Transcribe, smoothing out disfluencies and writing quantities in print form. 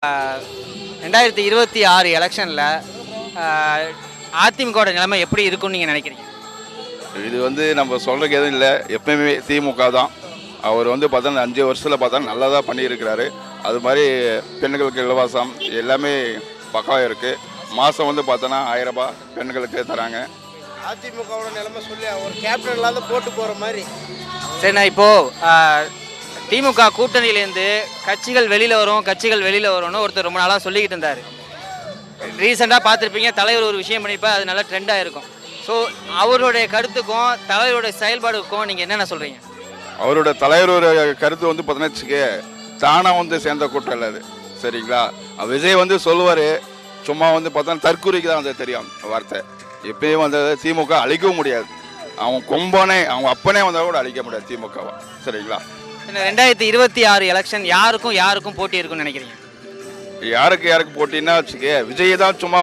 2026 எலெக்ஷனில் அதிமுகவோட நிலைமை எப்படி இருக்கும்னு நீங்கள் நினைக்கிறீங்க? இது நம்ம சொல்கிறதுக்கு எதுவும் இல்லை. எப்பயுமே திமுக தான். அவர் பார்த்தா 5 வருஷத்தில் பார்த்தா நல்லா தான் பண்ணியிருக்கிறாரு. அது மாதிரி பெண்களுக்கு இலவசம் எல்லாமே பக்காவாக இருக்குது. மாதம் பார்த்தோன்னா 1000 ரூபாய் பெண்களுக்கு தராங்க. அதிமுகவோட நிலைமை சொல்லி ஒரு கேப்டன் இல்லாத போட்டு போகிற மாதிரி. சரிண்ணா, இப்போது திமுக கூட்டணியிலேருந்து கட்சிகள் வெளியில் வரும்னு ஒருத்தர் ரொம்ப நாளாக சொல்லிக்கிட்டு இருந்தார். ரீசெண்டாக பார்த்துருப்பீங்க, தலைவர் ஒரு விஷயம் பண்ணியிருப்பா, அது நல்லா ட்ரெண்டாக இருக்கும். ஸோ அவருடைய கருத்துக்கும் தலைவருடைய செயல்பாடுக்கும் நீங்கள் என்னென்ன சொல்கிறீங்க? அவரோட தலைவரோட கருத்து பார்த்தோன்னா வச்சுக்க தானாக சேர்ந்த கூட்டம் இல்லை அது. சரிங்களா? விஜய் சொல்லுவார், சும்மா பார்த்தோன்னா தற்கூரிக்கு தான் தெரியும் வார்த்தை. எப்பயும் திமுக அழிக்கவும் முடியாது. அவன் கொம்பானே அவங்க அப்பனே வந்தால் கூட அழிக்க முடியாது திமுகவை. சரிங்களா? 2026 எலெக்ஷன் யாருக்கும் போட்டி இருக்குன்னு நினைக்கிறீங்க? யாருக்கு போட்டின்னா வச்சுக்க விஜய் தான் சும்மா